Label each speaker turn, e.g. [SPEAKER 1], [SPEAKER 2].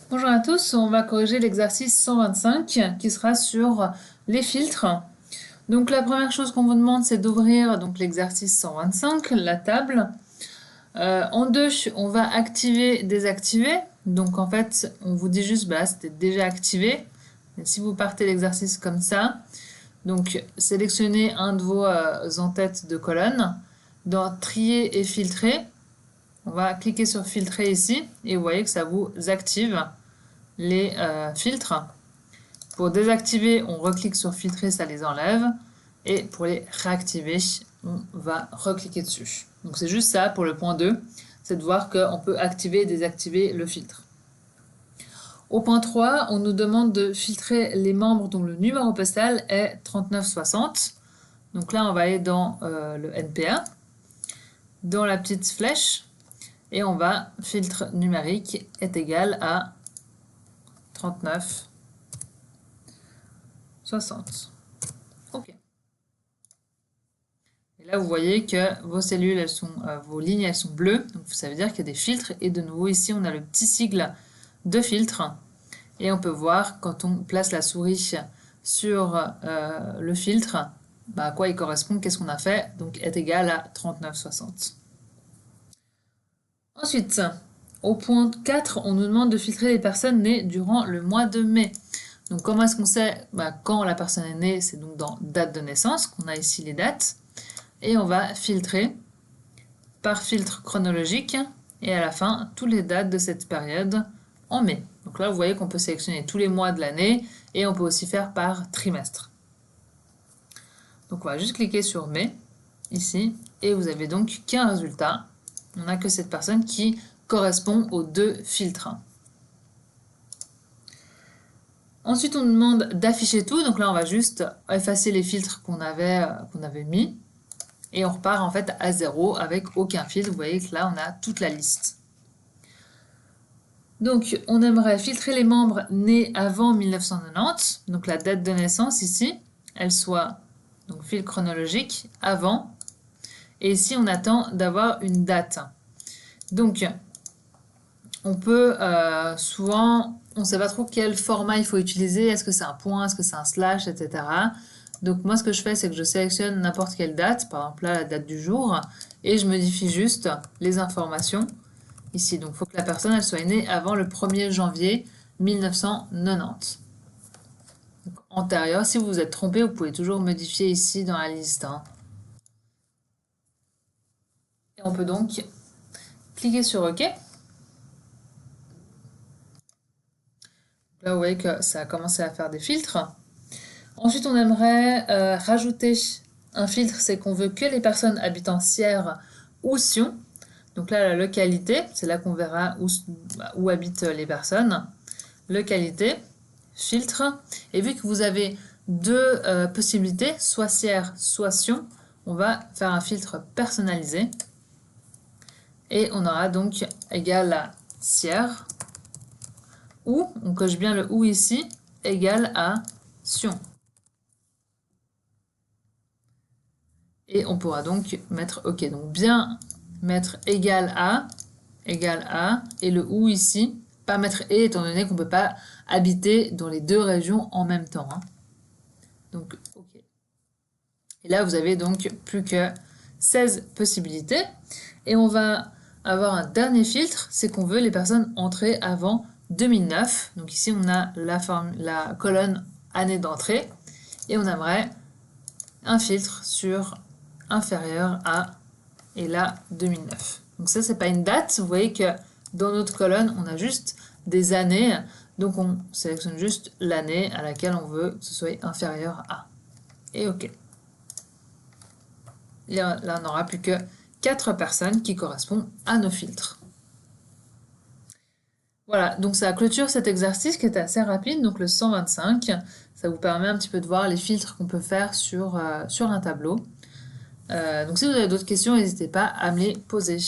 [SPEAKER 1] Bonjour à tous, on va corriger l'exercice 125 qui sera sur les filtres. Donc la première chose qu'on vous demande, c'est d'ouvrir donc l'exercice 125, la table. En deux, on va activer, désactiver. Donc en fait, on vous dit juste, bah c'était déjà activé. Et si vous partez l'exercice comme ça, donc sélectionnez un de vos en-têtes de colonne. Dans trier et filtrer, on va cliquer sur filtrer ici et vous voyez que ça vous active les filtres. Pour désactiver, on reclique sur filtrer, ça les enlève. Et pour les réactiver, on va recliquer dessus. Donc c'est juste ça pour le point 2, c'est de voir qu'on peut activer et désactiver le filtre. Au point 3, on nous demande de filtrer les membres dont le numéro postal est 3960. Donc là, on va aller dans le NPA, dans la petite flèche, et on va filtre numérique est égal à 39 60. OK. Et là, vous voyez que vos cellules, vos lignes, elles sont bleues. Donc, ça veut dire qu'il y a des filtres. Et de nouveau, ici, on a le petit sigle de filtre. Et on peut voir, quand on place la souris sur le filtre, à quoi il correspond, qu'est-ce qu'on a fait. Donc, est égal à 39,60. Ensuite, au point 4, on nous demande de filtrer les personnes nées durant le mois de mai. Donc comment est-ce qu'on sait quand la personne est née? C'est donc dans date de naissance qu'on a ici les dates. Et on va filtrer par filtre chronologique et à la fin toutes les dates de cette période en mai. Donc là vous voyez qu'on peut sélectionner tous les mois de l'année et on peut aussi faire par trimestre. Donc on va juste cliquer sur mai ici et vous avez donc qu'un résultat. On n'a que cette personne qui correspond aux deux filtres. Ensuite, on nous demande d'afficher tout. Donc là, on va juste effacer les filtres qu'on avait mis. Et on repart en fait à 0 avec aucun filtre. Vous voyez que là, on a toute la liste. Donc, on aimerait filtrer les membres nés avant 1990. Donc la date de naissance ici, elle soit donc fil chronologique avant. Et ici, on attend d'avoir une date. Donc, on peut souvent, on ne sait pas trop quel format il faut utiliser. Est-ce que c'est un point, est-ce que c'est un slash, etc. Donc moi, ce que je fais, c'est que je sélectionne n'importe quelle date, par exemple là, la date du jour, et je modifie juste les informations ici. Donc il faut que la personne, elle soit née avant le 1er janvier 1990. Donc, antérieur, si vous vous êtes trompé, vous pouvez toujours modifier ici dans la liste. Et on peut donc cliquer sur OK. Là, vous voyez que ça a commencé à faire des filtres. Ensuite, on aimerait rajouter un filtre, c'est qu'on veut que les personnes habitant Sierre ou Sion. Donc là, la localité, c'est là qu'on verra où habitent les personnes. Localité, filtre. Et vu que vous avez deux possibilités, soit Sierre, soit Sion, on va faire un filtre personnalisé. Et on aura donc égal à Sierre ou, on coche bien le ou ici, égal à Sion. Et on pourra donc mettre OK. Donc bien mettre égal à, et le ou ici, pas mettre et étant donné qu'on ne peut pas habiter dans les deux régions en même temps. Donc OK. Et là, vous avez donc plus que 16 possibilités. Et on va avoir un dernier filtre, c'est qu'on veut les personnes entrées avant 2009. Donc ici, on a la colonne année d'entrée. Et on aimerait un filtre sur inférieur à, et là, 2009. Donc ça, c'est pas une date. Vous voyez que dans notre colonne, on a juste des années. Donc on sélectionne juste l'année à laquelle on veut que ce soit inférieur à. Et OK. Là, on n'aura plus que 4 personnes qui correspondent à nos filtres. Voilà, donc ça clôture cet exercice qui est assez rapide, donc le 125. Ça vous permet un petit peu de voir les filtres qu'on peut faire sur un tableau. Donc si vous avez d'autres questions, n'hésitez pas à me les poser.